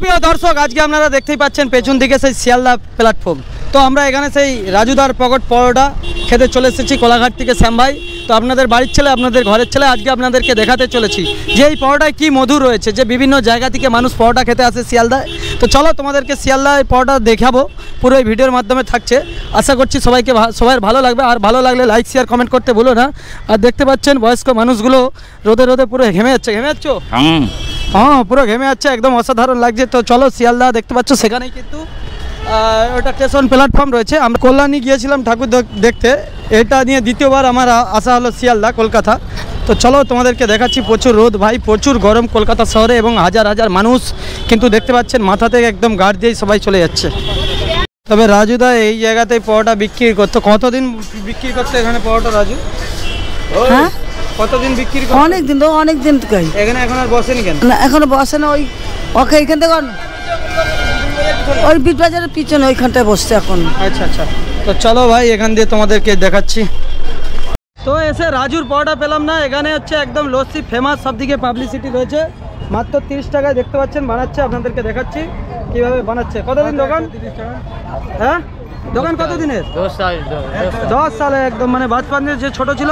প্রিয় দর্শক, আজকে আপনারা দেখতেই পাচ্ছেন পেছন দিকে সেই শিয়ালদা প্ল্যাটফর্ম। তো আমরা এখানে সেই রাজুদার পকেট পরোটা খেতে চলে এসেছি কোলাঘাট থেকে শ্যাম ভাই। তো আপনাদের বাড়ির ছেলে, আপনাদের ঘরের ছেলে, আজকে আপনাদেরকে দেখাতে চলেছি যে এই পরোটায় কী মধু রয়েছে, যে বিভিন্ন জায়গা থেকে মানুষ পরোটা খেতে আসে শিয়ালদায়। তো চলো তোমাদেরকে শিয়ালদায় পরোটা দেখাবো, পুরো এই ভিডিওর মাধ্যমে থাকছে। আশা করছি সবাই ভালো লাগবে, আর ভালো লাগলে লাইক শেয়ার কমেন্ট করতে ভুলো না। আর দেখতে পাচ্ছেন বয়স্ক মানুষগুলো রোদে পুরো ঘেমে যাচ্ছে। হ্যাঁ, পুরো ঘেমে যাচ্ছে, একদম অসাধারণ লাগছে। তো চলো শিয়ালদা দেখতে পাচ্ছ, সেখানেই কিন্তু ওটা স্টেশন প্ল্যাটফর্ম রয়েছে। আমরা কল্যাণী গিয়েছিলাম ঠাকুর দেখতে, এটা নিয়ে দ্বিতীয়বার আমার আসা হলো শিয়ালদা কলকাতা। তো চলো তোমাদেরকে দেখাচ্ছি। প্রচুর রোদ ভাই, প্রচুর গরম কলকাতা শহরে, এবং হাজার হাজার মানুষ কিন্তু দেখতে পাচ্ছেন মাথা থেকে একদম গার্ড দিয়েই সবাই চলে যাচ্ছে। তবে রাজুদা এই জায়গাতেই পরোটা বিক্রি করতো। কতদিন বিক্রি করতো এখানে পরোটা রাজু? হ্যাঁ, কতদিন বিক্রি করতো? অনেকদিন এখানে এখন আর বসেনি কেন? না, এখনো বসে না। ওকে এখান থেকে ওই বিট বাজারের পিছনে ওইখানটায় বসছে এখন। আচ্ছা, তো চলো ভাই এখান দিয়ে তোমাদেরকে দেখাচ্ছি। তো এসে রাজুর পরোটা পেলাম না। এখানে হচ্ছে একদম লস্যি ফেমাস, সবদিকে পাবলিসিটি রয়েছে। মাত্র 30 টাকায় দেখতে পাচ্ছেন বানাচ্ছে, আপনাদেরকে দেখাচ্ছি কিভাবে বানাচ্ছে। কতদিন দোকান? হ্যাঁ, দোকান কতদিনের? 10 সালে একদম, মানে বাজপান যে ছোট ছিল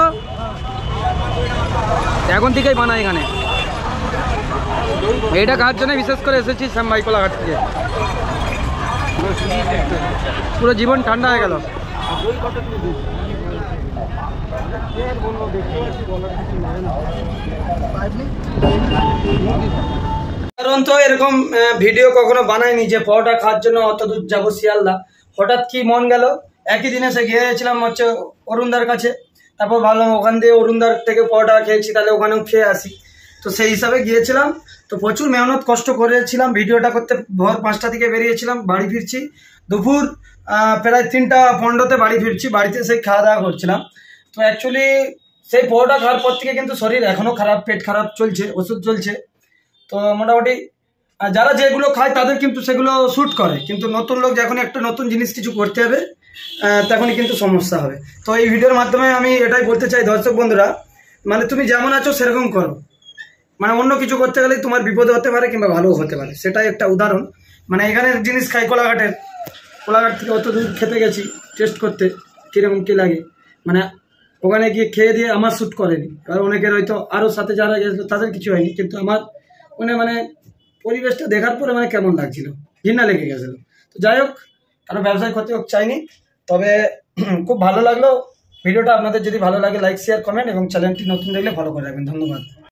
এখন থেকেই বানায় এখানে। এইটা খাওয়ার জন্য বিশেষ করে এসেছি শ্যাম ভাই কোলাঘাট থেকে। পুরো জীবন ঠান্ডা হয়ে গেল। কারণ তো এরকম ভিডিও কখনো বানাইনি যে পরোটা খাওয়ার জন্য অত দূর যাবো শিয়ালদা। হঠাৎ কি মন গেল, একই দিনে সে গিয়েছিলাম হচ্ছে অরুণদার কাছে। তারপর ভাবলাম ওখান দিয়ে অরুণদার থেকে পরোটা খেয়েছি, তাহলে ওখানেও খেয়ে আসি। তো সেই হিসাবে গিয়েছিলাম। তো প্রচুর মেহনত কষ্ট করেছিলাম ভিডিওটা করতে। ভোর 5টা থেকে বেরিয়েছিলাম, বাড়ি ফিরছি দুপুর প্রায় 3টা 15-তে বাড়ি ফিরছি। বাড়িতে সেই খাওয়া দাওয়া করছিলাম। তো অ্যাকচুয়ালি সেই পরোটা খাওয়ার পর থেকে কিন্তু শরীর এখনও খারাপ, পেট খারাপ চলছে, ওষুধ চলছে। তো মোটামুটি যারা যেগুলো খায় তাদের কিন্তু সেগুলো শ্যুট করে, কিন্তু নতুন লোক যখন একটা নতুন জিনিস কিছু করতে হবে তখনই কিন্তু সমস্যা হবে। তো এই ভিডিওর মাধ্যমে আমি এটাই বলতে চাই দর্শক বন্ধুরা, মানে তুমি যেমন আছো সেরকম করো। মানে অন্য কিছু করতে গেলে তোমার বিপদ হতে পারে কিংবা ভালোও হতে পারে, সেটাই একটা উদাহরণ। মানে এখানের জিনিস খাই কোলাঘাট থেকে অত দূর খেতে গেছি টেস্ট করতে কীরকম কী লাগে। মানে ওখানে গিয়ে খেয়ে দিয়ে আমার শ্যুট করেনি, আর অনেকের হয়তো আরও সাথে যারা গেছিল তাদের কিছু হয়নি, কিন্তু আমার মানে পরিবেশটা দেখার পরে মানে কেমন লাগছিল, ঘৃণা লেগে গেছিলো। তো যাই হোক, কারো ব্যবসায় ক্ষতি হোক চাইনি। তবে খুব ভালো লাগলো ভিডিওটা। আপনাদের যদি ভালো লাগে লাইক শেয়ার কমেন্ট, এবং চ্যানেলটি নতুন দেখলে ফলো করে রাখবেন। ধন্যবাদ।